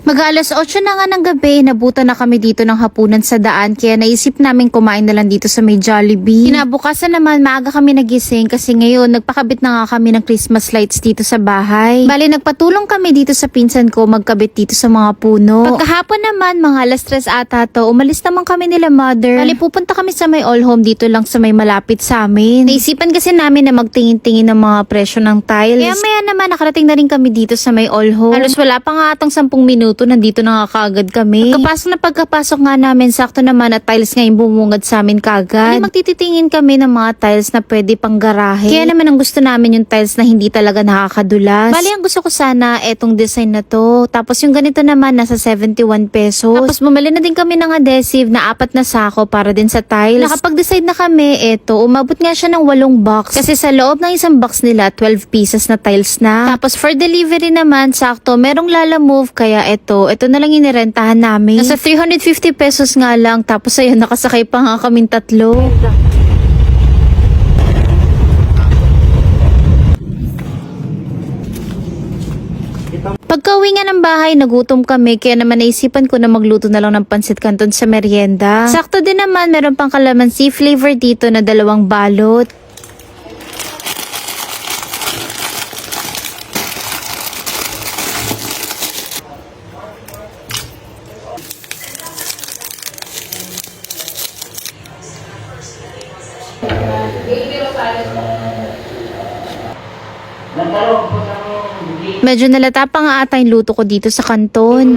Mag-alas 8 na nga ng gabi, nabutan na kami dito ng hapunan sa daan kaya naisip namin kumain na lang dito sa may Jollibee. Kinabukasan naman maaga kami nagising kasi ngayon nagpakabit na nga kami ng Christmas lights dito sa bahay. Bali nagpatulong kami dito sa pinsan ko magkabit dito sa mga puno. Pagkahapon naman mga alas 3 ata to, umalis naman kami nila mother. Bali pupunta kami sa may all home dito lang sa may malapit sa amin. Naisipan kasi namin na magtingin-tingin ng mga presyo ng tiles. Kaya maya naman nakarating na rin kami dito sa may all home. Halos wala pa nga atang 10 minuto nandito na nga kaagad kami. Pagkapasok nga namin, sakto naman at tiles ngayon bumungad sa amin kaagad. Magtititingin kami ng mga tiles na pwede pang garahe. Kaya naman ang gusto namin yung tiles na hindi talaga nakakadulas. Bali ang gusto ko sana etong design na to. Tapos yung ganito naman nasa 71 pesos. Tapos bumili na din kami ng adhesive na 4 na sako para din sa tiles. Nakapag-decide na kami, umabot nga siya ng 8 box. Kasi sa loob ng isang box nila, 12 pieces na tiles na. Tapos for delivery naman, sakto, merong Lalamove kaya ito na lang inirentahan namin. Nasa 350 pesos nga lang. Tapos ayun, nakasakay pa nga kaming 3. Pagka-uwi nga ng bahay, nagutom kami kaya naman naisipan ko na magluto na lang ng pansit canton sa merienda. Sakto din naman, meron pang calamansi flavor dito na 2 balot. Medyo nalata pa nga ata yung luto ko dito sa kanton.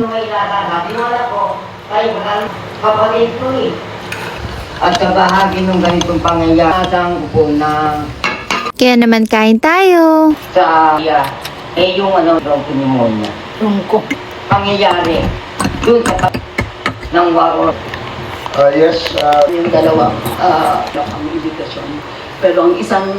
At sa bahagi ng ganitong pangyayari, upo na Kaya naman kain tayo. sa yung bronchopneumonia. Pangyayari, doon sa ng waro. Yes, Yung dalawang ang indikasyon. Pero ang isang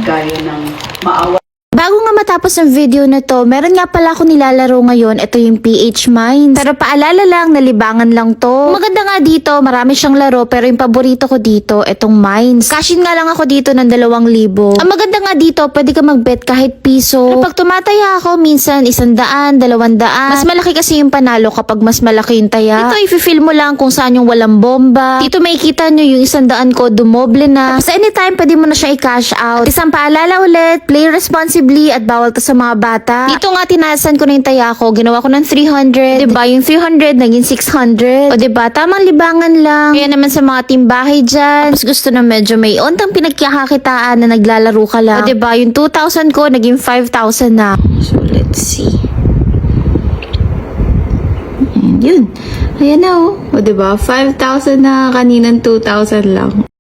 gaya ng maawa. Bago nga matapos ang video na to, meron nga pala ako nilalaro ngayon. Ito yung PH Mines. Pero paalala lang, nalibangan lang to. Maganda nga dito, marami siyang laro. Pero yung paborito ko dito, itong Mines. Cashin nga lang ako dito ng 2,000. Ang maganda nga dito, pwede ka mag-bet kahit piso. Kapag tumataya ako, minsan 100, 200. Mas malaki kasi yung panalo kapag mas malaki yung taya. Dito, i-feel mo lang kung saan yung walang bomba. Dito makikita nyo yung 100 ko, dumoble na. Tapos anytime, pwede mo na siya i-cash out. Isang paalala ulit, play responsibly at bawal to sa mga bata. Dito nga tinasan ko na yung taya ko. Ginawa ko ng 300. Diba? Yung 300 naging 600. O diba? Tamang libangan lang. Kaya naman sa mga timbahay dyan. Tapos gusto na medyo may ontang pinagkakakitaan na naglalaro ka lang. O diba? Yung 2,000 ko naging 5,000 na. So let's see. And yun. Ayan na o. O diba? 5,000 na kaninang 2,000 lang.